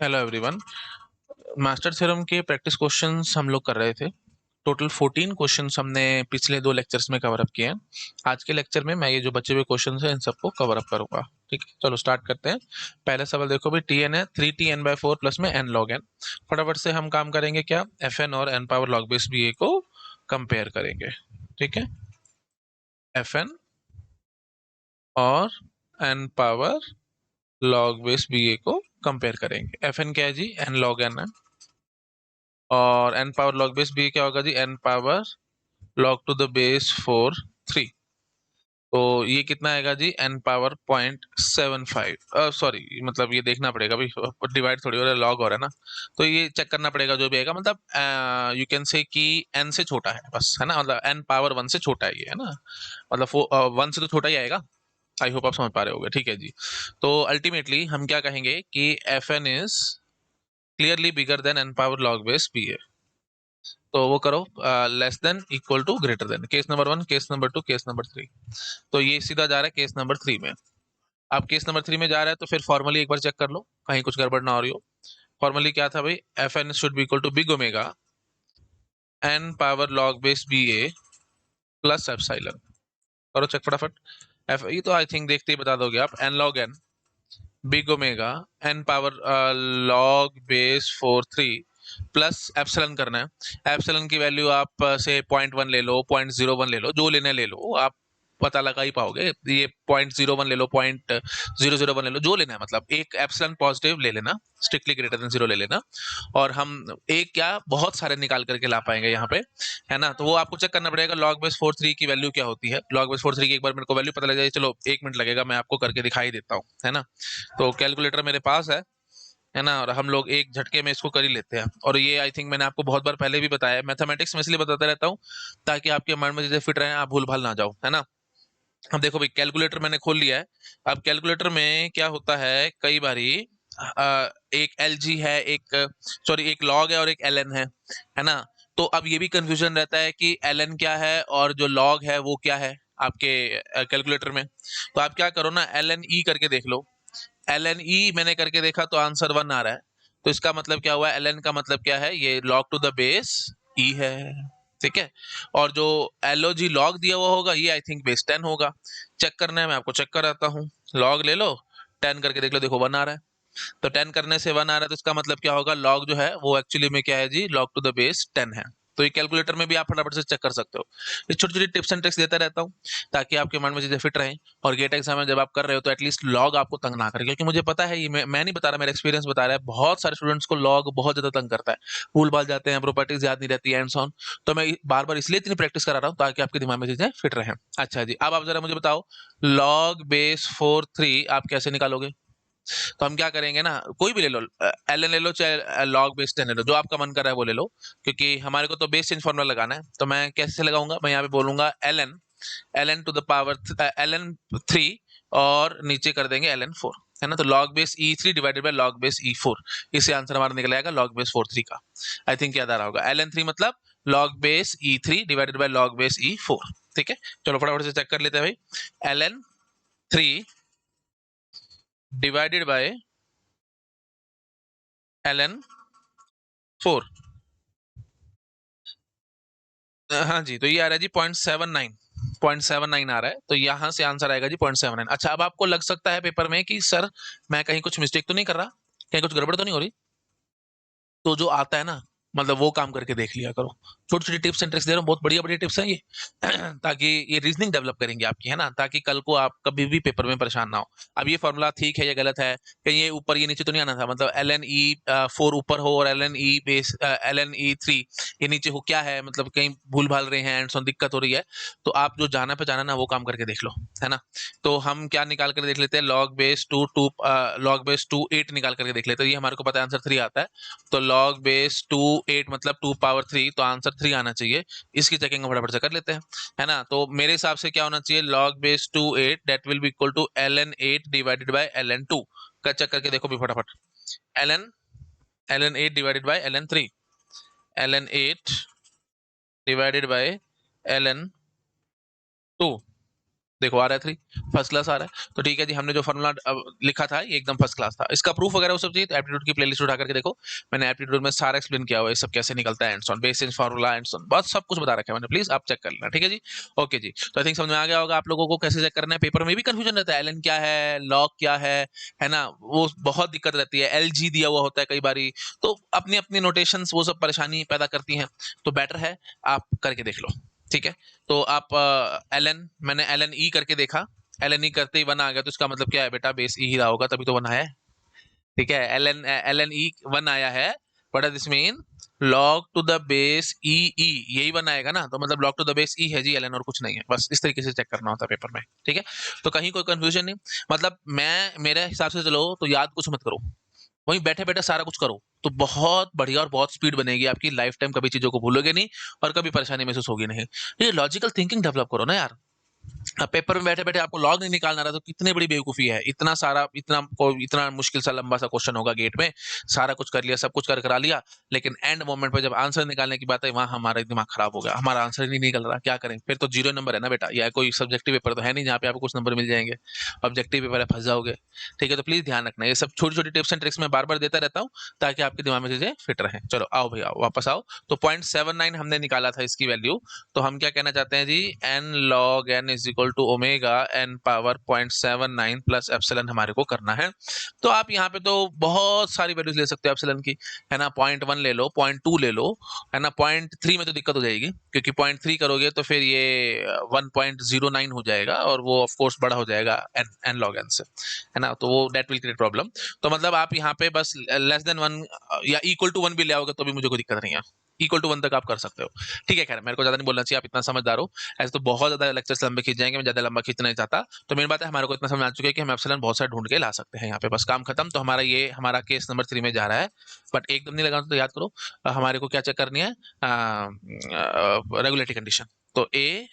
Hello everyone. Master theorem के practice questions हम लोग कर रहे थे। टोटल 14 क्वेश्चंस हमने पिछले 2 लेक्चर्स में कवर अप किए हैं। आज के लेक्चर में मैं ये जो बचे हुए क्वेश्चंस हैं इन सबको कवर अप करूंगा। ठीक है, चलो स्टार्ट करते हैं। पहला सवाल देखो भाई, टी एन है 3t n/4 प्लस में n log n। फटाफट से हम काम करेंगे, क्या एफ एन और n power log base B A को कंपेयर करेंगे। ठीक है, एफ एन और n power log base B A को कंपेयर करेंगे। एफ एन क्या है जी, n log n है, और n power log base B क्या होगा जी, n power log to the base 4 3। तो ये कितना आएगा जी, n पावर 0.75। सॉरी, मतलब ये देखना पड़ेगा भाई, डिवाइड थोड़ी हो रहा है, लॉग हो रहा है ना, तो ये चेक करना पड़ेगा जो भी आएगा। मतलब यू कैन से कि n से छोटा है बस, है ना, मतलब n पावर 1 से छोटा है ये, है ना, मतलब 1 से तो छोटा ही आएगा। आई होप आप समझ पा रहे होगे। ठीक है जी, तो अल्टीमेटली हम क्या कहेंगे कि F N is clearly bigger than n power log base B A. तो वो करो, less than equal to greater than, case number 1, case number 2, case number 3। तो ये सीधा जा रहा है केस नंबर 3 में। अब केस नंबर 3 में जा रहा है तो फिर फॉर्मली एक बार चेक कर लो, कहीं कुछ गड़बड़ ना हो रही हो। फॉर्मली क्या था भाई, f n should be equal to big omega N power log base B A plus epsilon. करो चेक फटाफट। एफ ये तो आई थिंक देखते ही बता दोगे आप, n log N big omega N power log base 4 3 plus epsilon करना है। एप्सिलॉन की वैल्यू आप से 0.1 ले लो, 0.01 ले लो, जो लेने ले लो, आप पता लगा ही पाओगे। ये 0.01 ले लो, 0.001 ले लो, जो लेना है, मतलब एक एप्सिलॉन पॉजिटिव ले लेना, स्ट्रिक्टली ग्रेटर देन 0 ले लेना। और हम एक क्या बहुत सारे निकाल करके ला पाएंगे यहाँ पे, है ना। तो वो आपको चेक करना पड़ेगा लॉग बेस 4 3 की वैल्यू क्या होती है। लॉग बेस 4 3 की एक बार मेरे को वैल्यू पता लग जाए, चलो 1 मिनट लगेगा, मैं आपको करके दिखाई देता हूँ, है ना। तो कैलकुलेटर मेरे पास है ना, और हम लोग एक झटके में इसको कर ही लेते हैं। और ये आई थिंक मैंने आपको बहुत बार पहले भी बताया है, मैथमेटिक्स में इसलिए बताता रहता हूँ ताकि आपके माइंड में चीजें फिट रहे, आप भूल भाल ना जाओ, है ना। अब देखो भाई, कैलकुलेटर मैंने खोल लिया है। अब कैलकुलेटर में क्या होता है, कई बारी एक एल जी है, एक सॉरी एक लॉग है और एक एल एन है ना। तो अब ये भी कंफ्यूजन रहता है कि एल एन क्या है और जो लॉग है वो क्या है आपके कैलकुलेटर में। तो आप क्या करो ना, एल एन ई करके देख लो। एल एन ई मैंने करके देखा तो आंसर 1 आ रहा है। तो इसका मतलब क्या हुआ, एल एन का मतलब क्या है, ये log to the base E है। ठीक है, और जो एल ओ जी लॉग दिया हुआ होगा ये आई थिंक बेस 10 होगा। चेक करना है, मैं आपको चेक कराता हूँ। लॉग ले लो, 10 करके देख लो, देखो 1 आ रहा है। तो 10 करने से 1 आ रहा है, तो इसका मतलब क्या होगा, लॉग जो है वो एक्चुअली में क्या है जी, लॉग टू द बेस 10 है। तो ये कैलकुलेटर में भी आप फटाफट से चेक कर सकते हो। ये छोटी छोटी टिप्स एंड ट्रिक्स देता रहता हूँ ताकि आपके मन में चीजें फिट रहें। और गेट एग्जाम में जब आप कर रहे हो तो एटलीस्ट लॉग आपको तंग ना करे, क्योंकि मुझे पता है, ये मैं नहीं बता रहा, मेरा एक्सपीरियंस बता रहा है, बहुत सारे स्टूडेंट्स को लॉग बहुत ज्यादा तंग करता है, भूल भाल जाते हैं, प्रॉपर्टीज याद नहीं रहती एंड सॉन। तो मैं बार बार इसलिए इतनी प्रैक्टिस करा रहा हूँ ताकि आपके दिमाग में चीजें फिट रहें। अच्छा जी, अब आप जरा मुझे बताओ, लॉग बेस 4 3 आप कैसे निकालोगे। तो हम क्या करेंगे ना, कोई भी ले लो, एल एन ले लो चाहे लॉग बेस 10 ले लो, जो आपका मन कर रहा है वो ले लो। क्योंकि हमारे को तो बेस चेंज फॉर्मूला लगाना है, तो मैं कैसे लगाऊंगा, मैं यहाँ पे बोलूंगा l n to the power l N 3 और नीचे कर देंगे एल एन 4, है ना। तो log base E 3 divided by log base E 4, इससे आंसर हमारा निकल आएगा लॉग बेस 4 3 का। आई थिंक याद आ रहा होगा, एल एन 3 मतलब log base E 3 divided by log base E 4। ठीक है, चलो फटाफट से चेक कर लेते हैं भाई। L N 3 divided by l n 4। हाँ जी, तो ये आ रहा है जी 0.79, 0.79 आ रहा है, तो यहाँ से आंसर आएगा जी 0.79। अच्छा, अब आपको लग सकता है पेपर में कि सर मैं कहीं कुछ मिस्टेक तो नहीं कर रहा, कहीं कुछ गड़बड़ तो नहीं हो रही। तो जो आता है ना, मतलब वो काम करके देख लिया करो। छोटी छोटी टिप्स एंड ट्रिक्स दे रहा हूँ, बहुत बढ़िया बढ़िया टिप्स हैं ये ताकि ये रीजनिंग डेवलप करेंगे आपकी, है ना, ताकि कल को आप कभी भी पेपर में परेशान ना हो। अब ये फॉर्मूला ठीक है या गलत है, कहीं ये ऊपर ये नीचे तो नहीं आना था, मतलब एल एन ई 4 ऊपर हो और l n e base l n e 3 ये नीचे हो, क्या है मतलब, कहीं भूल भाल रहे हैं एंड सो दिक्कत हो रही है। तो आप जो जाना पहचाना ना वो काम करके देख लो, है ना। तो हम क्या निकाल कर देख लेते हैं, लॉग बेस 2 8 निकाल करके देख लेते हैं। ये हमारे को पता है आंसर 3 आता है। तो log बेस 2 8 मतलब 2 पावर 3, तो आंसर 3 आना चाहिए। इसकी चेकिंग हम फटाफट से कर लेते हैं, है ना। तो मेरे हिसाब से क्या होना चाहिए, log base 2 8 that will be equal to ln 8 divided by ln 2। का चेक करके देखो भी फटाफट। ln 8 divided by ln 3, ln 8 divided by ln 2। देखो आ रहा है 3, फर्स्ट क्लास आ रहा है। तो ठीक है जी, हमने जो फॉर्मूला लिखा था ये एकदम फर्स्ट क्लास था। इसका प्रूफ वगैरह वो सब चाहिए तो एप्टीट्यूड की प्लेलिस्ट उठा करके देखो, मैंने एप्टीट्यूड में सारा एक्सप्लेन किया हुआ है, सब कैसे निकलता है, and so on, basic formula and so on, बस सब कुछ बता रखा है मैंने, प्लीज आप चेक कर लेना, ठीक है जी। ओके जी, तो आई थिंक समझ में आ गया होगा आप लोगों को कैसे चेक करना है। पेपर में भी कंफ्यूजन रहता है, एलएन क्या है, लॉग क्या है ना, वो बहुत दिक्कत रहती है, एलजी दिया हुआ होता है कई बारी, तो अपनी अपनी नोटेशंस वो सब परेशानी पैदा करती हैं। तो बेटर है आप करके देख लो, ठीक है। तो आप मैंने एल एन ई करके देखा, एल एन ई करते ही 1 आ गया, तो इसका मतलब क्या है बेटा, बेस ई ही रहा होगा, तभी तो 1 आया है, ठीक है। एल एन ई 1 आया है, what does this mean, log to the base E E, यही 1 आएगा ना, तो मतलब log to the base E है जी एल एन, और कुछ नहीं है, बस इस तरीके से चेक करना होता है पेपर में, ठीक है। तो कहीं कोई कंफ्यूजन नहीं, मतलब मैं मेरे हिसाब से चलो तो याद कुछ मत करो, वहीं बैठे बैठे सारा कुछ करो, तो बहुत बढ़िया और बहुत स्पीड बनेगी आपकी, लाइफ टाइम कभी चीजों को भूलोगे नहीं और कभी परेशानी महसूस होगी नहीं। ये लॉजिकल थिंकिंग डेवलप करो ना यार। अब पेपर में बैठे बैठे आपको लॉग नहीं निकालना रहा तो कितनी बड़ी बेवकूफी है, इतना सारा इतना मुश्किल सा लंबा सा क्वेश्चन होगा गेट में, सारा कुछ कर लिया, सब कुछ कर करा लिया, लेकिन एंड मोमेंट पे जब आंसर निकालने की बात है वहां हमारा दिमाग खराब हो गया, हमारा आंसर ही नहीं निकल रहा, क्या करें फिर, तो 0 नंबर है ना बेटा, या कोई सब्जेक्टिव पेपर तो है नहीं जहाँ पे आपको कुछ नंबर मिल जाएंगे, ऑब्जेक्टिव पेपर है, फंस जाओगे, ठीक है। तो प्लीज ध्यान रखना, ये सब छोटी छोटी टिप्स एंड ट्रिक्स मैं बार बार देता रहता हूँ ताकि आपके दिमाग में चीजें फिट रहें। चलो आओ भैया वापस आओ, तो 0.79 हमने निकाला था इसकी वैल्यू, तो हम क्या कहना चाहते हैं जी, N log N is equal to omega N power 0.79 plus epsilon हमारे को करना है। तो आप यहाँ पे तो बहुत सारी वैल्यूज ले सकते हो एप्सिलन की, है ना, 0.1 ले लो, 0.2 ले लो, है ना, 0.3 में तो दिक्कत हो जाएगी, क्योंकि 0.3 करोगे तो फिर ये 1.09 हो जाएगा, और वो ऑफ कोर्स बड़ा हो जाएगा एन लॉग एन से, है ना, तो वो डेट विल क्रिएट प्रॉब्लम। तो मतलब आप यहाँ पे बस लेस देन 1 या इक्वल टू 1 भी ले आओगे तो भी मुझे कोई दिक्कत नहीं है, इक्वल टू 1 तक आप कर सकते हो, ठीक है। खैर मेरे को ज्यादा नहीं बोलना चाहिए, आप इतना समझदार हो, ऐसे तो बहुत ज्यादा लेक्चर्स लंबे खींच जाएंगे, मैं ज्यादा लंबा खींचना नहीं चाहता। तो मेन बात है हमारे को इतना समझ आ चुका है कि हम एप्सिलॉन बहुत सारे ढूंढ के ला सकते हैं यहाँ पे, बस काम खत्म। तो हमारा केस नंबर 3 में जा रहा है, बट एकदम नहीं लगा तो याद करो, हमारे को क्या चेक करनी है, रेगुलेटरी कंडीशन। तो a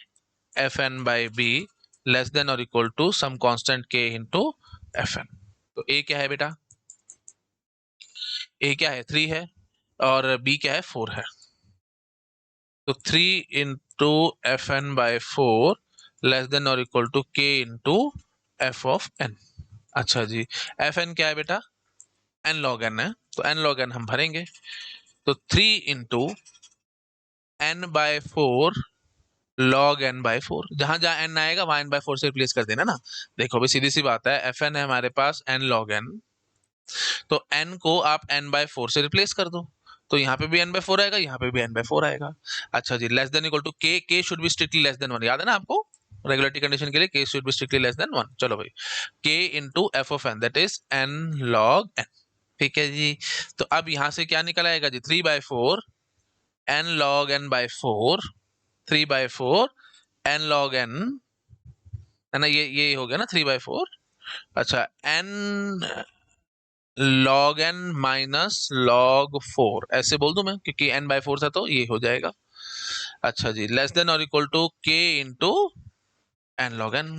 F N by B less than और equal to some constant k into f n. तो ए क्या है बेटा, ए क्या है 3 है, और बी क्या है 4 है, तो 3 into f N by 4 less than और इक्वल टू के इंटू एफ ऑफ एन। अच्छा जी, एफ एन क्या है बेटा, एन लॉग एन है, तो एन लॉग एन हम भरेंगे, तो 3 into n by 4 log n by 4, जहां जहां एन आएगा वहां एन बाय 4 से रिप्लेस कर देना ना। देखो भाई सीधी सी बात है, एफ एन है हमारे पास एन लॉग एन, तो एन को आप एन बाय 4 से रिप्लेस कर दो, तो यहाँ पे भी एन बाय 4 आएगा, यहाँ पे भी एन बाय 4 आएगा। अच्छा जी, लेस देन इक्वल टू के should be strictly less than 1, याद है ना आपको, रेगुलेटरी कंडीशन के लिए k should be strictly less than 1। चलो भाई, k into f of n that is n log n, ठीक है जी। तो अब यहाँ से क्या निकल आएगा जी, 3/4 n log n by 4, 3/4 n log N, है ना, ये हो गया ना 3/4। अच्छा, n log n minus log 4 ऐसे बोल दूं मैं, क्योंकि एन बाय 4 था तो ये हो जाएगा। अच्छा जी, लेस देन और इक्वल टू के इंटू एन लॉग एन,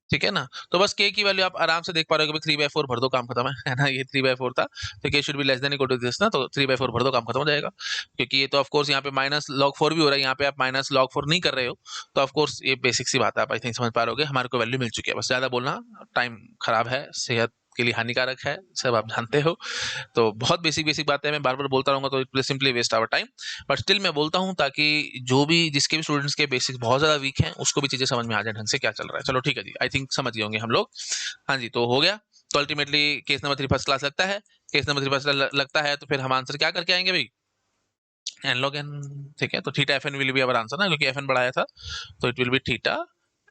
ठीक है ना। तो बस के की वैल्यू आप आराम से देख पा रहे हो कि 3/4 भर दो, काम खत्म है ना, ये 3/4 था, तो k should be less than equal to this ना, तो 3/4 भर दो, काम खत्म हो जाएगा। क्योंकि ये तो ऑफ कोर्स यहाँ पे माइनस लॉग 4 भी हो रहा है, यहाँ पे आप माइनस लॉग 4 नहीं कर रहे हो, तो ऑफ कोर्स ये बेसिक सी बात है, आप आई थिंक समझ पा रहे हो, हमारे को वैल्यू मिल चुकी है, बस ज्यादा बोलना टाइम खराब है, सेहत के लिए हानिकारक है, सब आप जानते हो। तो बहुत बेसिक बेसिक बातें मैं बार बार बोलता रहूंगा तो it will simply waste our time, but still मैं बोलता हूं ताकि जो भी जिसके भी स्टूडेंट्स के बेसिक्स बहुत ज्यादा वीक हैं उसको भी चीजें समझ में आ जाए ढंग से क्या चल रहा है। चलो ठीक है जी, आई थिंक समझ गए होंगे हम लोग। हाँ जी, तो हो गया। तो ultimately case number 3 first class लगता है, केस नंबर 3 फर्स्ट क्लास लगता है, तो फिर हम आंसर क्या करके आएंगे भाई, एन लॉग एन, ठीक है। तो theta f n will be our answer ना, क्योंकि एफ एन बढ़ाया था, तो it will be theta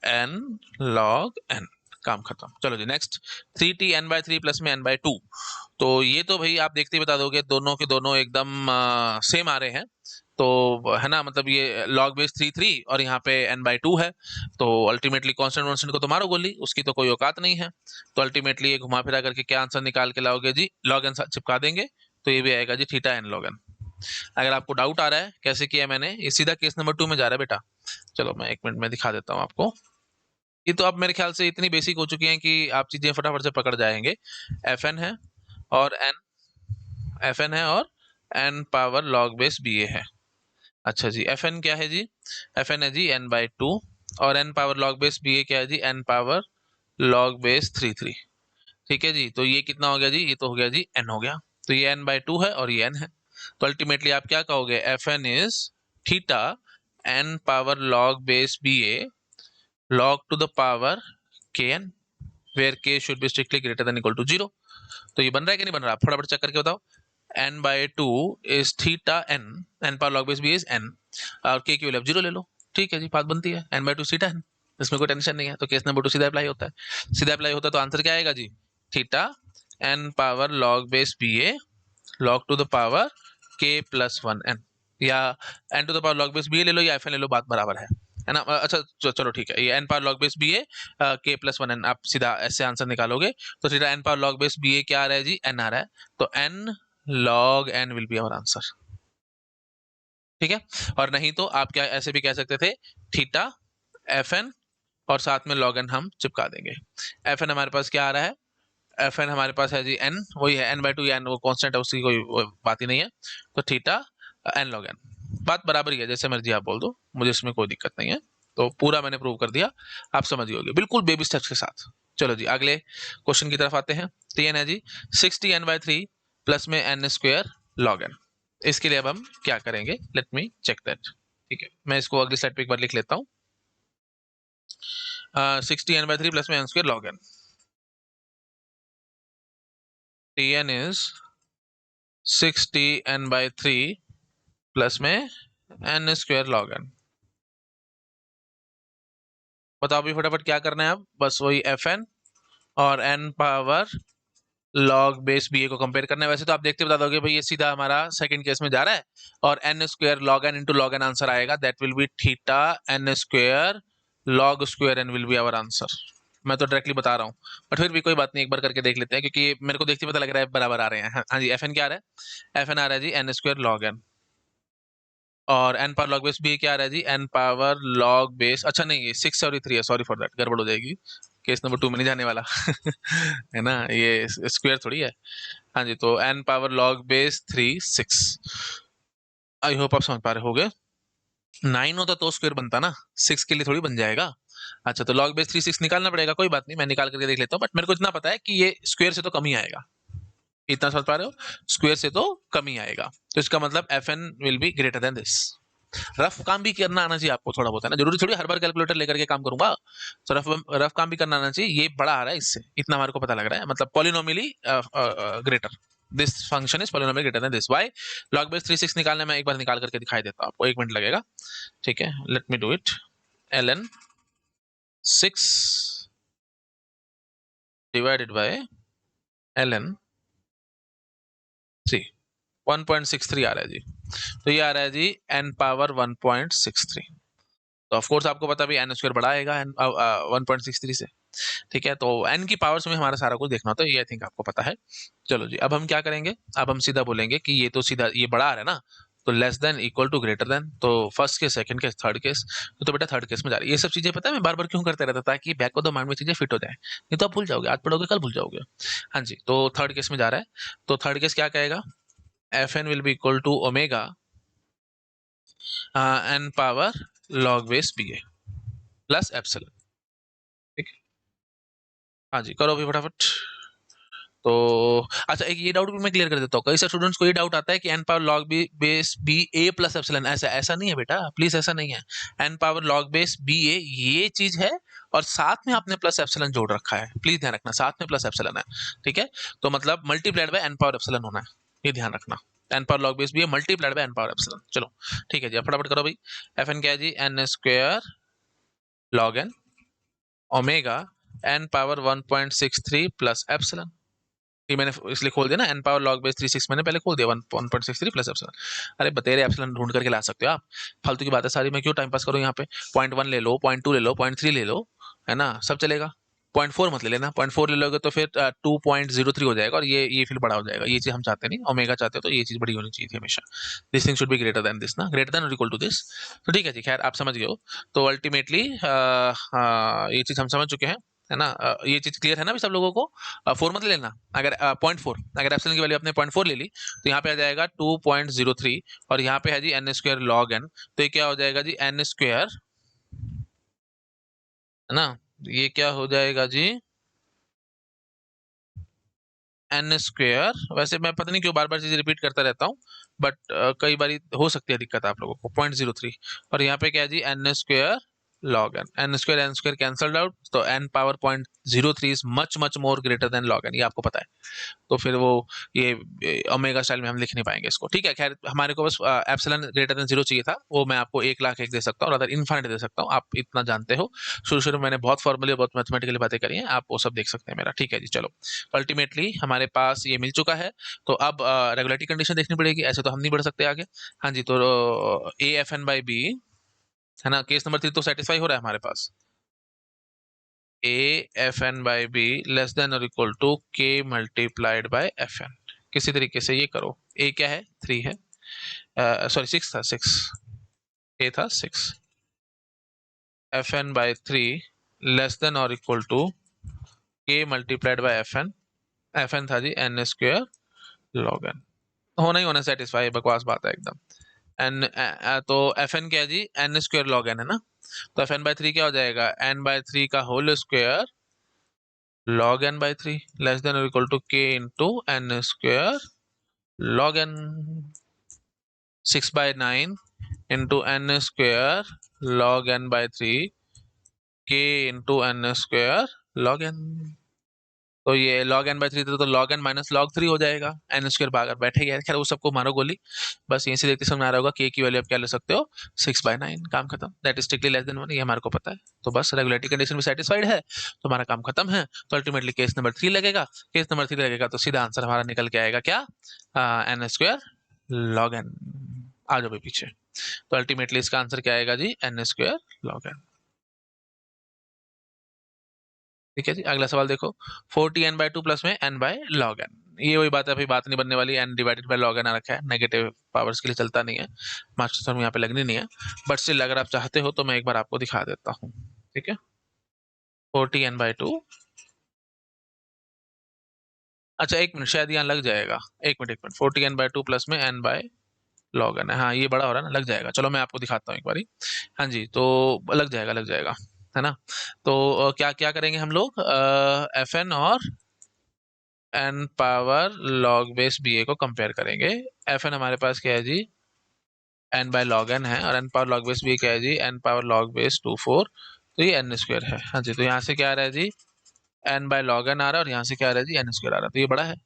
n log n, काम खत्म। चलो जी नेक्स्ट, 3t n/3 प्लस में n/2। तो ये तो भाई आप देखते ही बता दोगे, दोनों के दोनों एकदम सेम आ रहे हैं, तो है ना, मतलब ये log बेस 3 और यहाँ पे n/2 है, तो अल्टीमेटली कांस्टेंट वांस्टेंट को तो मारो गोली, उसकी तो कोई औकात नहीं है। तो अल्टीमेटली ये घुमा फिरा करके क्या आंसर निकाल के लाओगे जी, log n चिपका देंगे, तो ये भी आएगा जी थीटा एन log n। अगर आपको डाउट आ रहा है कैसे किया मैंने, ये सीधा केस नंबर 2 में जा रहा है बेटा। चलो मैं 1 मिनट में दिखा देता हूँ आपको, ये तो अब मेरे ख्याल से इतनी बेसिक हो चुकी हैं कि आप चीजें फटाफट से पकड़ जाएंगे। एफ एन है और एन, एफ एन है और N power log base B A है। अच्छा जी, एफ एन क्या है जी, एफ एन है जी n/2 और n power log base ba क्या है जी, n पावर log बेस 3 ठीक है जी। तो ये कितना हो गया जी, ये तो हो गया जी n हो गया। तो ये n/2 है और ये n है। तो अल्टीमेटली आप क्या कहोगे, fn is theta n power log base ba log to the power kn where k should be strictly greater than equal to 0। तो ये बन रहा है कि नहीं बन रहा, आप फटाफट चेक करके बताओ। n/2 is theta n power log base b is n और k की वैल्यू आप 0 ले लो। ठीक है जी, बात बनती है, n/2 थीटा n, इसमें कोई टेंशन नहीं है। तो केस नंबर 2 सीधा अप्लाई होता है, सीधा अप्लाई होता है। तो आंसर क्या आएगा जी, theta n power log base ba log to the power k plus 1n, या n to the power log base ba ले लो या fn ले लो, बात बराबर है ना। अच्छा चलो ठीक है, ये n power log base ba k plus 1n आप सीधा ऐसे आंसर निकालोगे। तो सीधा n power log base ba क्या आ रहा है जी, n आ रहा है। तो n log n will be our answer. ठीक है, और नहीं तो आप क्या ऐसे भी कह सकते थे, थीटा fn और साथ में log n हम चिपका देंगे। fn हमारे पास क्या आ रहा है, fn हमारे पास है जी n, वही है n/2 या n, वो कांस्टेंट है, उसकी कोई बात ही नहीं है। तो थीटा n log n, बात बराबर ही है, जैसे मर्जी आप बोल दो, मुझे इसमें कोई दिक्कत नहीं है। तो पूरा मैंने प्रूव कर दिया, आप समझ गए होंगे बिल्कुल बेबी स्टेप्स के साथ। चलो जी अगले क्वेश्चन की तरफ आते हैं। तो ये है जी 60n/3 प्लस में n स्क्वायर log n। इसके लिए अब हम क्या करेंगे, लेट मी चेक दैट। ठीक है, मैं इसको अगली स्लाइड पे एक बार लिख लेता हूँ। 60n/3 प्लस में n square log n, tn is 60n/3 plus में n स्क्वायर log n। बताओ भी फटाफट क्या करना है, अब बस वही fn और n power log base ba को कंपेयर करना है। वैसे तो आप देखते बता दोगे भाई ये सीधा हमारा सेकंड केस में जा रहा है, और n square log n into log n answer आएगा, that will be theta n square log square n will be our answer. मैं तो डायरेक्टली बता रहा हूँ, बट फिर भी कोई बात नहीं, एक बार करके देख लेते हैं, क्योंकि मेरे को देखते पता लग रहा है बराबर आ रहे हैं। हाँ जी, fn क्या आ रहा है, fn आ रहा है जी n स्क्वायर log n, और n power log base b क्या आ रहा है जी, n पावर log बेस, अच्छा नहीं ये 6 और 3 है, सॉरी फॉर दैट, गड़बड़ हो जाएगी, केस नंबर 2 में नहीं जाने वाला है ना, ये स्क्वायर थोड़ी है। हाँ जी, तो n power log base 3 6, I hope आप समझ पा रहे होगे। 9 होता तो स्क्वायर बनता ना, 6 के लिए थोड़ी बन जाएगा। अच्छा तो log बेस 3 6 निकालना पड़ेगा, कोई बात नहीं, मैं निकाल करके देख लेता हूँ, बट मेरे को इतना पता है कि ये स्क्वायर से तो कम ही आएगा, इतना समझ पा रहे हो, स्क्वायर से तो कम ही आएगा। तो इसका मतलब fn will be greater than this. Rough काम भी करना आना चाहिए आपको थोड़ा बहुत, है ना, जरूरी थोड़ी हर बार कैलकुलेटर लेकर के काम करूंगा। तो रफ काम भी करना आना चाहिए। ये बड़ा आ रहा है इससे, इतना हमारे को पता लग रहा है, मतलब polynomially greater, this function is polynomial greater than this. Why, log base 3 6 निकालने में एक बार निकाल करके दिखाई देता हूं आपको, 1 मिनट लगेगा। ठीक है, let me do it. ln 6 divided by ln 3, 1.63 आ रहा है जी। तो ये आ रहा है जी n पावर 1.63। तो ऑफ कोर्स आपको पता भी n स्क्वायर बड़ा आएगा 1.63 से। ठीक है, तो n की पावर्स में हमारा सारा कुछ देखना होता है, ये आई थिंक आपको पता है। चलो जी, अब हम क्या करेंगे, अब हम सीधा बोलेंगे कि ये तो सीधा ये बड़ा आ रहा है ना, तो less than equal to greater than, तो first case second case third case, तो बेटा थर्ड केस में जा रही है। ये सब चीजें पता है मैं बार बार क्यों करते रहता, ताकि बैक ऑफ द माइंड में चीजें फिट हो जाए, नहीं तो आप भूल जाओगे, आज पढ़ोगे कल भूल जाओगे। हाँ जी, तो थर्ड केस में जा रहा है। तो थर्ड केस क्या कहेगा, f n will be equal to omega N power log base B A plus epsilon. ठीक है, हाँ जी करो अभी फटाफट। तो अच्छा एक ये डाउट भी मैं क्लियर कर देता हूँ, कई सारे स्टूडेंट्स को ये डाउट आता है कि N power log B base B ए प्लस एप्सिलॉन, ऐसा ऐसा नहीं है बेटा, प्लीज ऐसा नहीं है। N power log base B A ये चीज है, और साथ में आपने प्लस एप्सिलॉन जोड़ रखा है, प्लीज ध्यान रखना, साथ में प्लस एप्सिलॉन है। ठीक है, तो मतलब multiplied by n power epsilon होना है, ये ध्यान रखना। N power log base B a multiplied by n power epsilon. चलो ठीक है जी, अब फटाफट करो भाई। एफ एन क्या है जी, N square log N omega N power 1.63 plus epsilon. ये मैंने इसलिए खोल दिया ना, एन पावर लॉग बेस 3 6 मैंने पहले खोल दिया 1.63 प्लस एप्सिलॉन। अरे बतेरे एप्सिलॉन ढूंढ करके ला सकते हो आप, फालतू की बात है सारी, मैं क्यों टाइम पास करूँ यहाँ पे। 0.1 ले लो, 0.2 ले लो, 0.3 ले लो, है ना, सब चलेगा। 0.4 मत ले लेना, 0.4 ले लोगे तो फिर 2.03 हो जाएगा, और ये फिर बड़ा हो जाएगा, ये चीज हम चाहते नहीं, ओमेगा चाहते हो तो ये चीज बड़ी होनी चाहिए थी हमेशा। This thing should be greater than this ना, ग्रेटर देन और इक्वल टू दिस। तो ठीक है जी, खैर आप समझ गए हो। तो अल्टीमेटली ये चीज हम समझ चुके हैं, है ना। ये चीज क्लियर है ना अभी सब लोगों को। 4 मत ले लेना, अगर 0.4, अगर एप्सिलॉन की वैल्यू आपने 0.4 ले ली, तो यहाँ पे आ जाएगा 2.03, और यहाँ पे है जी एन स्क्वायर लॉग एन, तो ये क्या हो जाएगा जी, एन स्क्वायर है ना। ये क्या हो जाएगा जी, एन स्क्वेयर। वैसे मैं पता नहीं क्यों बार बार चीजें रिपीट करता रहता हूँ, बट कई बार हो सकती है दिक्कत आप लोगों को। 0.03 और यहाँ पे क्या है जी, N square log N square cancelled out, तो N power 0.03 is much much more greater than log N, ये आपको पता है। तो फिर वो ये ओमेगा स्टाइल में हम लिख नहीं पाएंगे इसको, ठीक है। खैर हमारे को बस एप्सिलॉन ग्रेटर देन 0 चाहिए था, वो मैं आपको 1,01,000 दे सकता हूँ और अदर इनफाइनाइट दे सकता हूँ, आप इतना जानते हो। शुरू शुरू में मैंने बहुत फॉर्मली बहुत मैथमेटिकली बातें करी हैं, आप वो सब देख सकते हैं मेरा, ठीक है जी। चलो, अल्टीमेटली हमारे पास ये मिल चुका है, तो अब रेगुलेटरी कंडीशन देखनी पड़ेगी, ऐसे तो हम नहीं बढ़ सकते आगे। हाँ जी, तो a F N by b, है ना, केस नंबर 3 तो सेटिस्फाई हो रहा है हमारे पास। A F N by B less than और equal to K multiplied by F N. किसी तरीके से ये करो, ए क्या है, 3 है, सॉरी 6 था, 6, ए था 6, F N by 3 less than और equal to K multiplied by F N था G N square log N. होना ही होना सेटिस्फाई, बकवास बात है एकदम। एन तो एफ एन क्या है जी, एन स्क्वेयर लॉग एन है ना, तो एफ एन बाई 3 क्या हो जाएगा, एन बाई 3 का whole square log n by 3 less than or equal to k into n square log n, 6 by 9 into n square log n by 3 k into n square log n। तो ये log n by 3 तो log n minus log 3 हो जाएगा, n square भाग बैठेगा। खैर वो सबको मारो गोली, बस यहीं से देखते समझ आ रहा होगा k की वैल्यू आप क्या ले सकते हो, 6/9, काम खत्म। That is strictly less than 1, ये हमारे को पता है। तो बस रेगुलेटरी कंडीशन भी सेटिस्फाइड है, तो हमारा काम खत्म है। तो अल्टीमेटली केस नंबर 3 लगेगा, केस नंबर 3 लगेगा तो सीधा आंसर हमारा निकल के आएगा क्या, एन स्क्वायर लॉग एन। आ जाओ भाई पीछे। तो अल्टीमेटली इसका आंसर क्या आएगा जी, एन स्क्वायर लॉग एन। ठीक है जी, अगला सवाल देखो, 40n/2 प्लस में n/log n। ये वही बात है, अभी बात नहीं बनने वाली, n divided by log n आ रखा है, नेगेटिव पावर्स के लिए चलता नहीं है, मास्टर टर्म यहाँ पे लगनी नहीं है। बट स्टिल अगर आप चाहते हो तो मैं एक बार आपको दिखा देता हूँ, ठीक है। 40n/2, अच्छा एक मिनट, शायद यहाँ लग जाएगा, एक मिनट 40n/2 प्लस में n/log n है, हाँ ये बड़ा हो रहा है ना, लग जाएगा। चलो मैं आपको दिखाता हूँ एक बारी। हाँ जी, तो लग जाएगा, है ना। तो क्या क्या करेंगे हम लोग, एफ एन और N power log base B A को कंपेयर करेंगे। एफ एन हमारे पास क्या है जी, एन बाय लॉग एन है, और N power log base B क्या है जी, एन पावर लॉग बेस 2/4, तो ये एन स्क्वायर है। हाँ जी, तो यहाँ से क्या आ रहा है जी, एन बाय लॉग एन आ रहा है, और यहाँ से क्या आ रहा है जी, एन स्क्वायर आ रहा है, तो ये बड़ा है।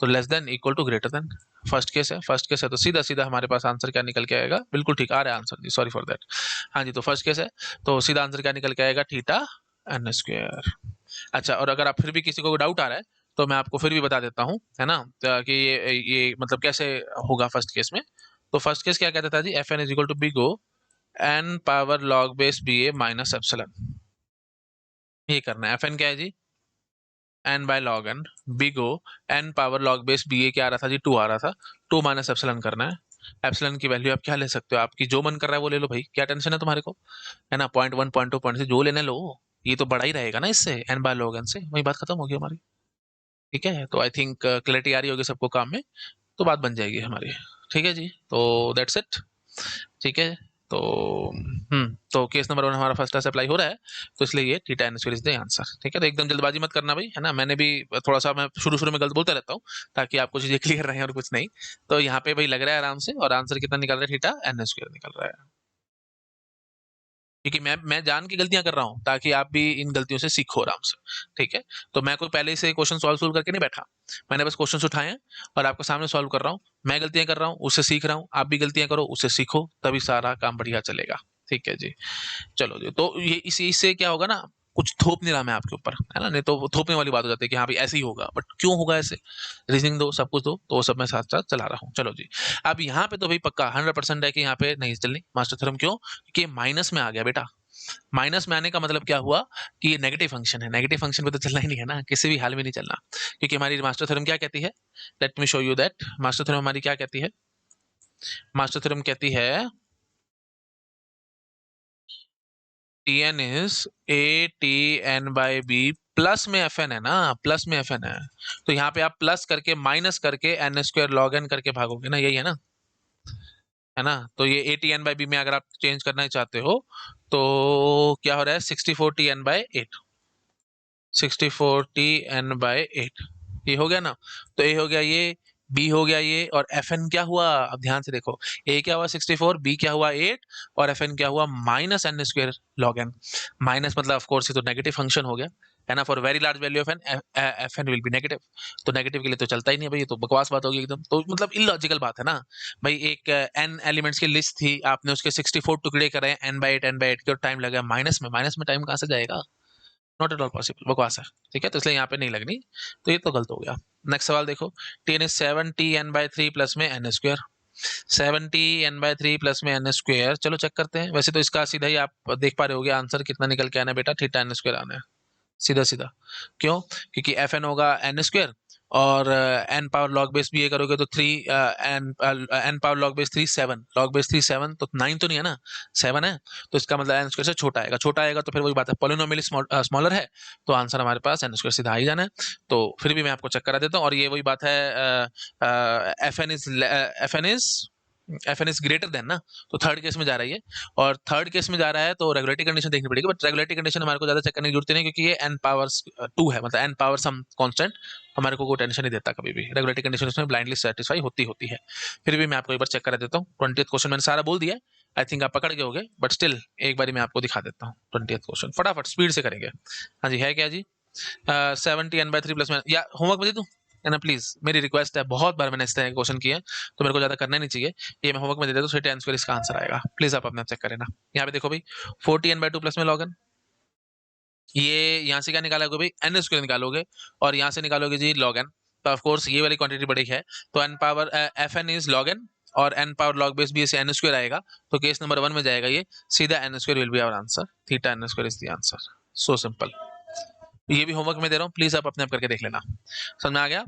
तो less than equal to greater than, first case है, फर्स्ट केस है, तो सीधा सीधा हमारे पास आंसर क्या निकल के आएगा, बिल्कुल ठीक आ रहा है आंसर जी, सॉरी फॉर दैट। हाँ जी, तो फर्स्ट केस है, तो सीधा आंसर क्या निकल के आएगा, थीटा एन स्क्वायर। अच्छा, और अगर आप फिर भी किसी को डाउट आ रहा है तो मैं आपको फिर भी बता देता हूँ, है ना, कि ये मतलब कैसे होगा फर्स्ट केस में। तो फर्स्ट केस क्या कहता था जी, F N is equal to big O N power log base B A minus epsilon. ये करना है, एफ एन क्या है जी, N by log N, big O N power log base B A क्या आ रहा था जी, 2 आ रहा था, 2 माइनस एप्सिलॉन करना है। एप्सिलॉन की वैल्यू आप क्या ले सकते हो, आपकी जो मन कर रहा है वो ले लो भाई, क्या टेंशन है तुम्हारे को, है ना। 0.1 0.2 पॉइंट से जो लेने लो, ये तो बड़ा ही रहेगा ना इससे, एन बाय लॉग एन से, वही बात खत्म होगी हमारी। ठीक है, तो आई थिंक क्लैरिटी आ रही होगी सबको काम में, तो बात बन जाएगी हमारी। ठीक है जी, तो दैट्स इट। ठीक है, तो तो केस नंबर 1 हमारा फर्स्ट क्लास अप्लाई हो रहा है, तो इसलिए ये theta n square is the answer. ठीक है, तो एकदम जल्दबाजी मत करना भाई, है ना, मैंने भी थोड़ा सा मैं शुरू शुरू में गलत बोलता रहता हूँ, ताकि आपको चीजें क्लियर रहे और कुछ नहीं। तो यहाँ पे भाई लग रहा है आराम से, और आंसर कितना निकल रहा है, थीटा एन स्क्वायर निकल रहा है। क्योंकि मैं जान के गलतियां कर रहा हूँ, ताकि आप भी इन गलतियों से सीखो आराम से। ठीक है, तो मैं कोई पहले से क्वेश्चन सॉल्व करके नहीं बैठा, मैंने बस क्वेश्चन उठाए हैं और आपके सामने सॉल्व कर रहा हूँ। मैं गलतियां कर रहा हूँ, उससे सीख रहा हूँ, आप भी गलतियां करो, उससे सीखो, तभी सारा काम बढ़िया चलेगा। ठीक है जी, चलो जी, तो ये इससे क्या होगा ना, कुछ थोप नहीं रहा मैं आपके ऊपर, है ना, नहीं तो वो थोपने वाली बात हो जाती है कि हाँ भाई ऐसे ही होगा, बट क्यों होगा ऐसे, रीजनिंग दो, सब कुछ दो, तो वो सब मैं साथ साथ चला रहा हूँ। चलो जी, अब यहाँ पे तो भाई पक्का 100% है कि यहाँ पे नहीं चलनी मास्टर थ्योरम, क्यों, क्योंकि माइनस में आ गया बेटा। माइनस में आने का मतलब क्या हुआ, कि ये नेगेटिव फंक्शन है, नेगेटिव फंक्शन पे तो चलना ही नहीं है ना, किसी भी हाल में नहीं चलना। क्योंकि हमारी मास्टर थ्योरम क्या कहती है, let me show you that, master theorem हमारी क्या कहती है, मास्टर थ्योरम कहती है Tn is a t n by b, plus में एफ एन है ना, प्लस में एफ एन है, तो यहाँ पे आप प्लस करके माइनस करके एन स्क्वायर लॉग एन करके भागोगे ना, यही है ना। है ना। तो ये a t n by b में अगर आप चेंज करना चाहते हो तो क्या हो रहा है, 64 T n/8, 64 T n/8, ये हो गया ना। तो ए हो गया ये, बी हो गया ये, और एफ एन क्या हुआ, अब ध्यान से देखो, ए क्या हुआ 64, बी क्या हुआ 8, और एफ एन क्या हुआ -n² log n। माइनस मतलब ऑफ कोर्स ये तो नेगेटिव फंक्शन हो गया, है ना। For very large value of n, f n will be negative. तो नेगेटिव के लिए तो चलता ही नहीं है भाई, ये तो बकवास बात होगी एकदम, तो मतलब इलॉजिकल बात है ना भाई। एक एन एलिमेंट्स की लिस्ट थी, आपने उसके 64 टुकड़े करे n/8 के, और टाइम लगा माइनस में टाइम कहाँ से जाएगा, नॉट एट ऑल पॉसिबल, बकवास है। ठीक है, तो इसलिए यहाँ पे नहीं लगनी, तो ये तो गलत हो गया। नेक्स्ट सवाल देखो, T N is 7T n/3 plus में n², 7T n/3 प्लस में n²। चलो चेक करते हैं। वैसे तो इसका सीधा ही आप देख पा रहे होगे आंसर कितना निकल के आना है बेटा, θn² आना है सीधा सीधा। क्यों, क्योंकि एफ एन होगा n², और एन पावर लॉग बेस भी ये करोगे तो 3, n power log base 3 7, log base 3 7, तो 9 तो नहीं है ना, 7 है। तो इसका मतलब एन स्क्वायर से छोटा आएगा, छोटा आएगा तो फिर वही बात है, पॉलिनोमियल स्मॉलर है, तो आंसर हमारे पास n² सीधा आ ही जाना है। तो फिर भी मैं आपको चेक करा देता हूँ, और ये वही बात है, F N is greater than ना, तो थर्ड केस में जा रही है, और थर्ड केस में जा रहा है तो रेगुलेटरी कंडीशन देखनी पड़ेगी, बट रेगुलेटरी कंडीशन हमारे को ज्यादा चेक करने की जरूरत नहीं, क्योंकि ये n पावर 2 है, मतलब n पावर सम कांस्टेंट, हमारे को कोई टेंशन नहीं देता कभी भी। रेगुलेटरी कंडीशन उसमें ब्लाइंडली सेटिस्फाई होती है। फिर भी मैं आपको एक बार चेक करा देता हूँ। 20th क्वेश्चन मैंने सारा बोल दिया, आई थिंक आप पकड़ गए होगे, बट स्टिल एक बार मैं आपको दिखा देता हूँ। 20th क्वेश्चन फटाफट स्पीड से करेंगे। हाँ जी, है क्या जी, 7T n/3 प्लस में, या होमवर्क में दे दूं, है ना, प्लीज मेरी रिक्वेस्ट है, बहुत बार मैंने इस तरह के क्वेश्चन किए हैं, तो मेरे को ज्यादा करना नहीं चाहिए, ये मैं होमवर्क में दे देता हूँ, तो tan² इसका आंसर आएगा, प्लीज आप अपना चेक करें ना। यहाँ पे देखो भाई, 4T n/2 प्लस में log n, ये यहाँ से क्या निकालोगे भाई, n² निकालोगे, और यहाँ से निकालोगे जी log n, तो ऑफ कोर्स ये वाली क्वांटिटी बड़ी है, तो n power f N is log n, और n पावर log बेस भी से n² आएगा, तो केस नंबर 1 में जाएगा ये सीधा, n² will be our answer, θn² is the answer, so simple. ये भी होमवर्क में दे रहा हूँ, प्लीज आप अपने आप करके देख लेना। समझ में आ गया,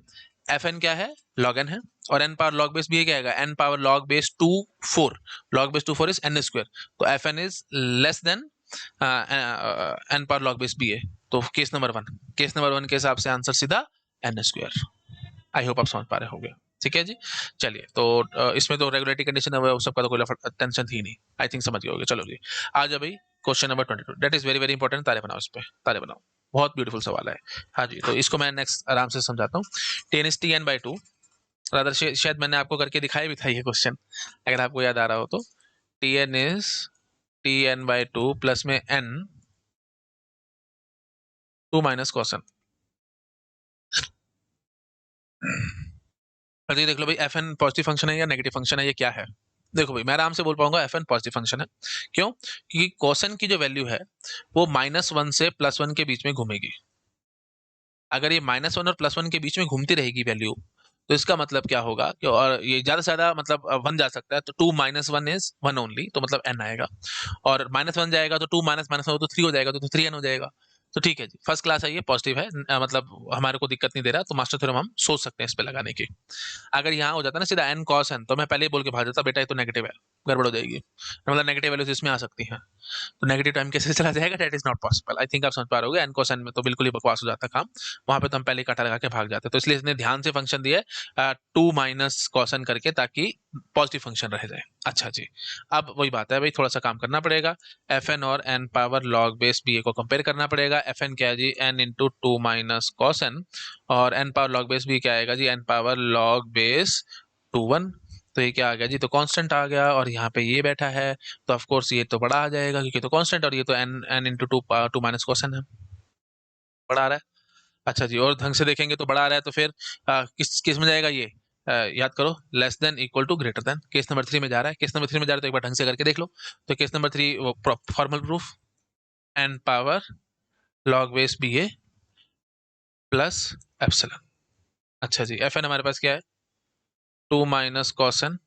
एफ एन क्या है, log n है, और एन पावर log बेस भी क्या आएगा, n power log base 2 4, log base 2 4 is n², तो f N is less than n power log base b है, तो केस नंबर 1, केस नंबर 1 के हिसाब से आंसर सीधा n²। आई होप आप समझ पा रहे होंगे। ठीक है जी, चलिए, तो इसमें तो रेगुलेटरी कंडीशन है, सबका तो कोई टेंशन थी नहीं, आई थिंक समझ गए होंगे। चलो जी, आ जाओ भाई, question number 22, that is very very important, तारे बनाओ इस पे, तारे बनाओ, बहुत ब्यूटीफुल सवाल है। हाँ जी, तो इसको मैं नेक्स्ट आराम से समझाता हूँ। T n/2, रादर शायद मैंने आपको करके दिखाया भी था ये क्वेश्चन, अगर आपको याद आ रहा हो तो, T n/2 प्लस में n 2 माइनस कॉसन। अरे देख लो भाई, एफ एन पॉजिटिव फंक्शन है या नेगेटिव फंक्शन है, ये क्या है। देखो भाई, मैं आराम से बोल पाऊंगा, एफ एन पॉजिटिव फंक्शन है। क्यों, क्योंकि कॉसन की जो वैल्यू है वो -1 से +1 के बीच में घूमेगी। अगर ये -1 और +1 के बीच में घूमती रहेगी वैल्यू, तो इसका मतलब क्या होगा कि, और ये ज्यादा से ज्यादा मतलब 1 जा सकता है, तो 2 - 1 इज 1 ओनली, तो मतलब n आएगा, और -1 जाएगा तो 2 माइनस माइनस हो तो 3 हो जाएगा, तो 3n हो जाएगा। तो ठीक है जी, फर्स्ट क्लास है ये, पॉजिटिव है, मतलब हमारे को दिक्कत नहीं दे रहा, तो मास्टर थ्योरम हम सोच सकते हैं इस पे लगाने की। अगर यहाँ हो जाता ना सीधा n cos n, तो मैं पहले ही बोल के भाग जाता, बेटा ये तो नेगेटिव है, गड़बड़ हो जाएगी, मतलब नेगेटिव वैल्यूज इसमें आ सकती हैं, तो नेगेटिव टाइम कैसे चला जाएगा, that is not possible. I think आप समझ पा रहे हो, एन cos n में तो बिल्कुल ही बकवास हो जाता काम, वहां पे तो हम पहले काटा लगा के भाग जाते, तो इसलिए इसने ध्यान से फंक्शन दिया 2 माइनस कॉसन करके, ताकि पॉजिटिव फंक्शन रह जाए। अच्छा जी, अब वही बात है भाई, थोड़ा सा काम करना पड़ेगा, एफ एन और N power log base B A को कंपेयर करना पड़ेगा। एफ एन क्या है जी, N into 2 minus cos N, और N power log base B क्या आएगा जी, एन पावर लॉग बेस 2 1, तो ये क्या आ गया जी, तो कांस्टेंट आ गया, और यहाँ पे ये बैठा है, तो ऑफ कोर्स ये तो बड़ा आ जाएगा, क्योंकि तो कांस्टेंट, और ये तो n n into 2 minus cos n है, बड़ा आ रहा है। अच्छा जी, और ढंग से देखेंगे तो बड़ा आ रहा है, तो फिर किस किस में जाएगा ये, याद करो, less than equal to greater than, case number 3 में जा रहा है, केस नंबर 3 में जा रहा है, तो एक बार ढंग से करके देख लो। तो case number 3 formal proof, N power log base B ए प्लस एप्सिलॉन। अच्छा जी, एफ एन हमारे पास क्या है, 2 minus cos N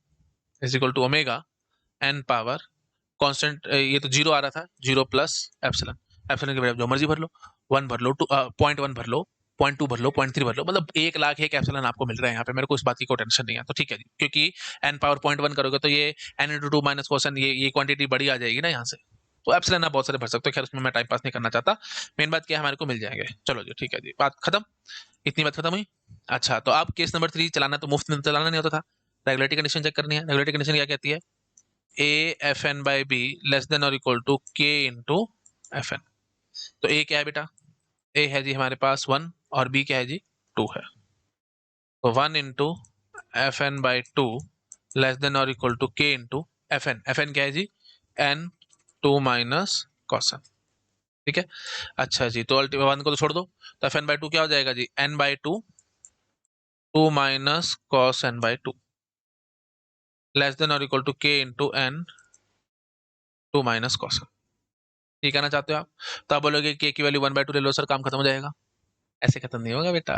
is equal to omega N power constant, ये तो 0 आ रहा था, 0 प्लस एप्सिलॉन, एप्सिलॉन के बजाय जो मर्जी भर लो, 1 भर लो, 0.1 भर लो, 0.2 भर लो, 0.3 भर लो, मतलब 1 लाख एक एप्सिलॉन आपको मिल रहा है यहाँ पे, मेरे को इस बात की कोई टेंशन नहीं है। तो ठीक है जी, क्योंकि एन पावर 0.1 करोगे तो ये एन इंटू 2 माइनस कॉसन, ये क्वांटिटी बड़ी आ जाएगी ना यहाँ से, तो एप्सिलॉन आप बहुत सारे भर सकते हो, खैर उसमें मैं टाइम पास नहीं करना चाहता, मेन बात क्या है, हमारे को मिल जाएंगे। चलो जी, ठीक है जी, बात खत्म, इतनी बात खत्म हुई। अच्छा, तो अब केस नंबर 3 चलाना तो मुफ्त में चलाना नहीं होता था, रेगुलेटरी कंडीशन चेक करनी है। रेगुलेटरी कंडीशन क्या कहती है, a F N by B less than और इक्वल टू के इंटू एफ एन। तो ए क्या है बेटा, ए है जी हमारे पास 1 और बी क्या है जी 2 है। तो 1 into f N by 2 less than और इक्वल टू के into f n. F N क्या है जी एन 2 माइनस कॉस एन। ठीक है, अच्छा जी, तो अल्टीमेट 1 को तो छोड़ दो, तो एफ एन बाई 2 क्या हो जाएगा जी N by 2 2 minus cos N by 2 less than और इक्वल टू के into N 2 minus cos N. ठीक है ना, चाहते हो आप? तो आप बोलोगे के की वैल्यू 1/2 ले लो सर, काम खत्म हो जाएगा। ऐसे खत्म नहीं होगा बेटा,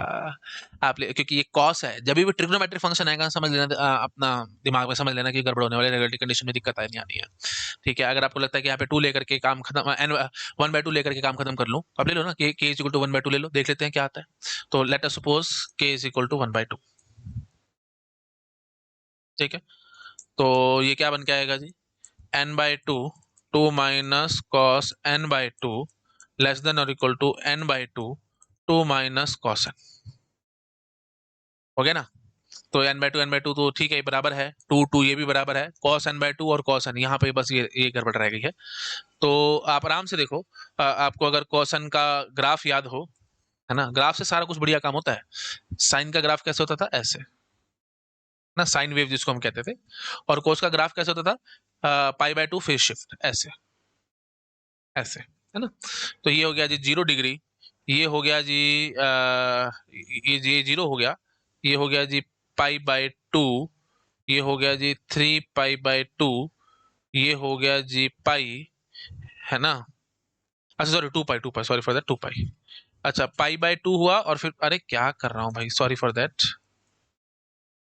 क्योंकि ये कॉस है, जब भी ट्रिग्नोमेट्रिक फंक्शन आएगा समझ लेना, अपना दिमाग में समझ लेना कि गड़बड़ होने वाली, रेगुलरिटी कंडीशन में दिक्कत नहीं आनी है। ठीक है, अगर आपको लगता है कि यहाँ पे 2 लेकर के काम खत्म, एन 1/2 लेकर के काम खत्म कर लूं, अब ले लो ना, के इज इक्वल टू 1/2 ले लो, देख लेते हैं क्या आता है। तो let us suppose K is equal to 1/2। ठीक है, तो ये क्या बन के आएगा जी N by 2 2 minus cos N by 2 less than और equal to N by 2 2 minus cos N. हो गया ना? तो n/2 तो ठीक है, ये बराबर है 2 2, ये भी बराबर है cos n/2 और cos n, यहाँ पे बस ये गड़बड़ रह गई है। तो आप आराम से देखो, आपको अगर cos n का ग्राफ याद हो, है ना, ग्राफ से सारा कुछ बढ़िया काम होता है। साइन का ग्राफ कैसे होता था, ऐसे ना, साइन वेव जिसको हम कहते थे। और cos का ग्राफ कैसे होता था, π/2 फेज शिफ्ट, ऐसे ऐसे, है ना। तो ये हो गया जी 0 डिग्री, ये हो गया जी ये 0 हो गया, ये हो गया जी π/2, ये हो गया जी 3π/2, ये हो गया जी पाई, है ना। अच्छा सॉरी 2π, सॉरी फॉर दैट 2π। अच्छा π/2 हुआ, और फिर अरे क्या कर रहा हूँ भाई, सॉरी फॉर दैट,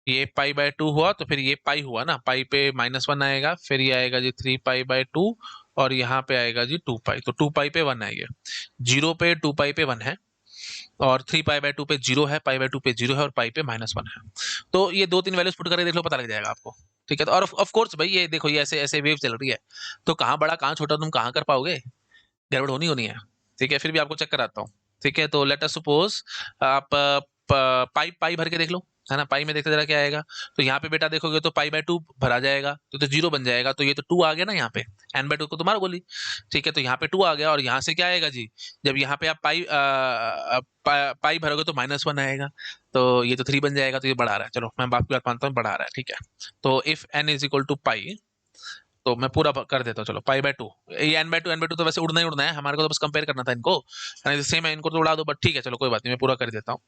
ये π/2 हुआ, तो फिर ये पाई हुआ ना, पाई पे -1 आएगा, फिर ये आएगा जी 3π/2, और यहाँ पे आएगा जी 2π, तो 2π पे 1 आएगा, 0 पे 2π पे 1 है, और 3π/2 पे 0 है, π/2 पे 0 है, और पाई पे -1 है। तो ये 2-3 वैल्यूज पुट करके देख लो, पता लग जाएगा आपको। ठीक है, तो और ऑफ कोर्स भाई ये देखो, ये ऐसे ऐसे वेव चल रही है, तो कहाँ बड़ा कहाँ छोटा तुम कहाँ कर पाओगे, गड़बड़ होनी है। ठीक है, फिर भी आपको चेक कराता हूँ। ठीक है, तो लेट अस सपोज आप पाई पाई भर के देख लो, है ना, पाई में देखते जरा क्या आएगा। तो यहाँ पे बेटा देखोगे तो π/2 भरा जाएगा, तो 0 बन जाएगा, तो ये तो 2 आ गया ना यहाँ पे, n/2 को तुम्हारा बोली। ठीक है, तो यहाँ पे 2 आ गया, और यहाँ से क्या आएगा जी, जब यहाँ पे आप पाई भरोगे तो -1 आएगा, तो ये तो 3 बन जाएगा, तो ये बढ़ा रहा है, चलो मैं बाप की बात मानता हूँ, बढ़ा रहा है। ठीक है, तो if n is equal to pi, तो मैं पूरा कर देता हूँ, चलो π/2, ये n/2 तो वैसे उड़ना ही उड़ना है, हमारे को तो बस कंपेयर करना था इनको, सेम है, इनको तो उड़ा दो, बट ठीक है चलो कोई बात नहीं, मैं पूरा कर देता हूँ।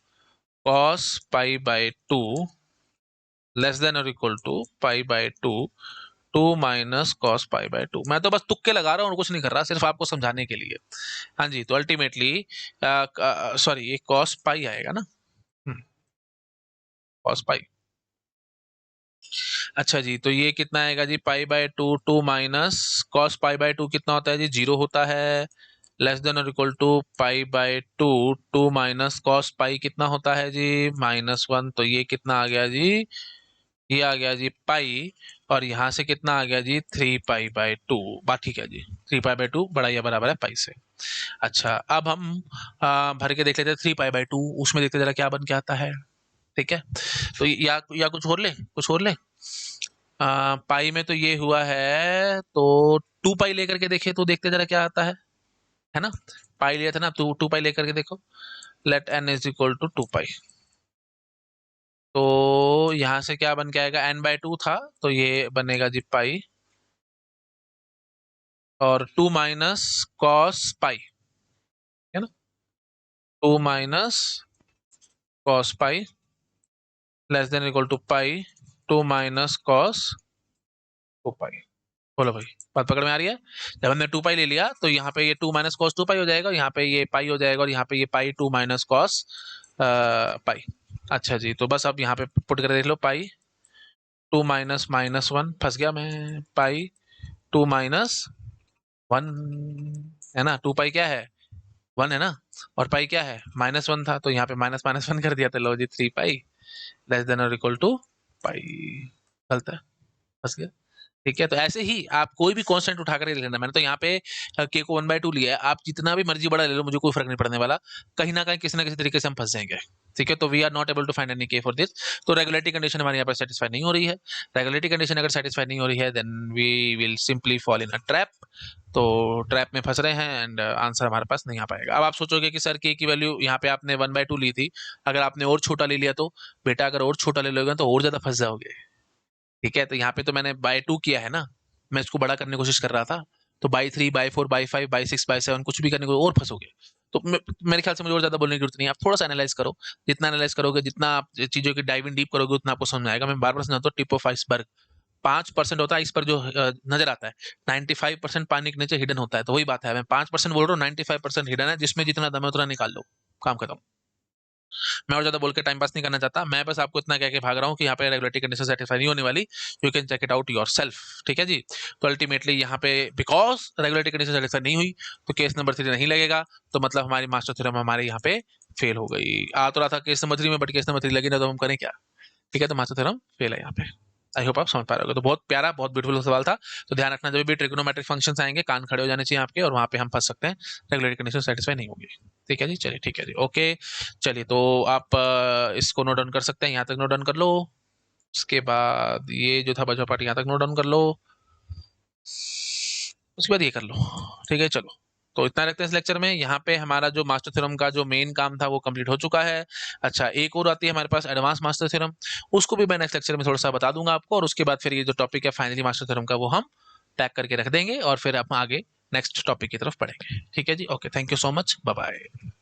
cos π/2 लेस देन और इक्वल टू π/2 2 माइनस cos π/2। मैं तो बस तुक्के लगा रहा हूँ और कुछ नहीं कर रहा, सिर्फ आपको समझाने के लिए। हाँ जी, तो अल्टीमेटली सॉरी ये cos पाई आएगा ना, cos पाई। अच्छा जी, तो ये कितना आएगा जी π/2 2 माइनस cos π/2 कितना होता है जी 0 होता है, लेस देन और इक्वल टू π/2 2 माइनस cos पाई कितना होता है जी -1, तो ये कितना आ गया जी, ये आ गया जी पाई, और यहाँ से कितना आ गया जी 3π/2, बात ठीक है जी, 3π/2 बड़ा या बराबर है पाई से। अच्छा अब हम भर के देख लेते हैं 3π/2, उसमें देखते जरा क्या बन के आता है। ठीक है, तो या कुछ और ले पाई में तो ये हुआ है, तो 2π लेकर के देखे तो देखते जरा क्या आता है ना, पाई लिया था ना, तो 2π लेकर के देखो, let n is equal to 2π। तो यहाँ से क्या बन के आएगा, n/2 था, तो ये बनेगा जी पाई, और 2 माइनस कॉस पाई, है ना, 2 minus cos pi less than equal to pi 2 minus cos 2π। बोलो भाई, बात पकड़ में आ रही है? जब हमने 2π ले लिया, तो यहाँ पे ये 2 माइनस कॉस 2π हो जाएगा, यहाँ पे ये पाई हो जाएगा, और यहाँ पे ये पाई 2 माइनस कॉस पाई। अच्छा जी, तो बस अब यहाँ पे पुट कर देख लो, पाई 2 माइनस -1, फंस गया मैं, पाई 2 माइनस 1, है ना, 2π क्या है 1 है ना, और पाई क्या है -1 था, तो यहाँ पे -1 कर दिया, तो लो जी 3π लेस देन और इक्वल टू पाई। गलत है, फंस गया। ठीक है, तो ऐसे ही आप कोई भी कांस्टेंट उठा करके लेना, मैंने तो यहाँ पे के को 1/2 लिया है, आप जितना भी मर्जी बड़ा ले लो, मुझे कोई फर्क नहीं पड़ने वाला, कहीं ना कहीं किसी ना किसी तरीके से हम फंस जाएंगे। ठीक है, तो we are not able to find any k for this. तो रेगुलेटरी कंडीशन हमारे यहाँ पर सेटिस्फाई नहीं हो रही है। रेगुलेटरी कंडीशन अगर सेटिस्फाई नहीं हो रही है then we will simply fall in a trap. तो ट्रैप में फंस रहे हैं एंड आंसर हमारे पास नहीं आ पाएगा। अब आप सोचोगे कि सर के की वैल्यू यहाँ पे आपने 1/2 ली थी, अगर आपने और छोटा ले लिया तो बेटा, अगर और छोटा ले लोगे तो और ज्यादा फंस जाओगे। ठीक है, तो यहाँ पे तो मैंने बाय 2 किया है ना, मैं इसको बड़ा करने की कोशिश कर रहा था। तो by 3 by 4 by 5 by 6 by 7 कुछ भी करने को और फंसोगे। तो मेरे ख्याल से मुझे और ज्यादा बोलने की जरूरत नहीं है, आप थोड़ा सा एनालाइज करो। जितना एनालाइज करोगे, जितना आप चीजों की डाइव इन डीप करोगे, उतना आपको समझ में आएगा। मैं बार बार समझाता हूँ, टिप ऑफ आइसबर्ग 5% होता है इस पर जो नजर आता है, 95% पानी के नीचे हिडन होता है। तो वही बात है, मैं 5% बोल रहा हूँ, 95% हिडन है, जिसमें जितना दम है उतना निकाल लो, काम खत्म। मैं और ज्यादा बोल के टाइम पास नहीं करना चाहता, मैं बस आपको इतना कह के भाग रहा हूँ कि यहाँ पे रेगुलेटरी कंडीशन सेटिस्फाई नहीं होने वाली। You can check it out yourself. ठीक है जी। तो अल्टीमेटली यहाँ पे बिकॉज रेगुलेटरी कंडीशन सेटिस्फाई नहीं हुई तो केस नंबर 3 नहीं लगेगा। तो मतलब हमारी मास्टर थ्योरम हमारे यहाँ पे फेल हो गई। आ तो रहा था केस नंबर 3 में, बट केस नंबर 3 लगी ना, तो हम करें क्या। ठीक है, तो मास्टर थ्योरम फेल है यहाँ पे। आई होप आप समझ पा रहे हो। तो बहुत प्यारा, बहुत ब्यूटीफुल सवाल था। तो ध्यान रखना, जब भी ट्रिग्नोमेट्रिक फंक्शंस आएंगे कान खड़े हो जाने चाहिए आपके, और वहां पे हम फंस सकते हैं, रेगुलेटरी कंडीशन सेटिस्फाई नहीं होगी। ठीक है जी, चलिए ठीक है जी, ओके। चलिए, तो आप इसको नोट डाउन कर सकते हैं, यहाँ तक नोट डाउन कर लो। उसके बाद ये जो था बचा पार्ट, यहाँ तक नोट डाउन कर लो। उसके बाद ये कर लो। ठीक है, चलो। तो इतना रखते हैं इस लेक्चर में। यहाँ पे हमारा जो मास्टर थ्योरम का जो मेन काम था वो कंप्लीट हो चुका है। अच्छा, एक और आती है हमारे पास एडवांस मास्टर थ्योरम, उसको भी मैं नेक्स्ट लेक्चर में थोड़ा सा बता दूंगा आपको। और उसके बाद फिर ये जो टॉपिक है फाइनली मास्टर थ्योरम का, वो हम टैग करके रख देंगे और फिर हम आगे नेक्स्ट टॉपिक की तरफ पढ़ेंगे। ठीक है जी, okay, thank you so much, bye bye.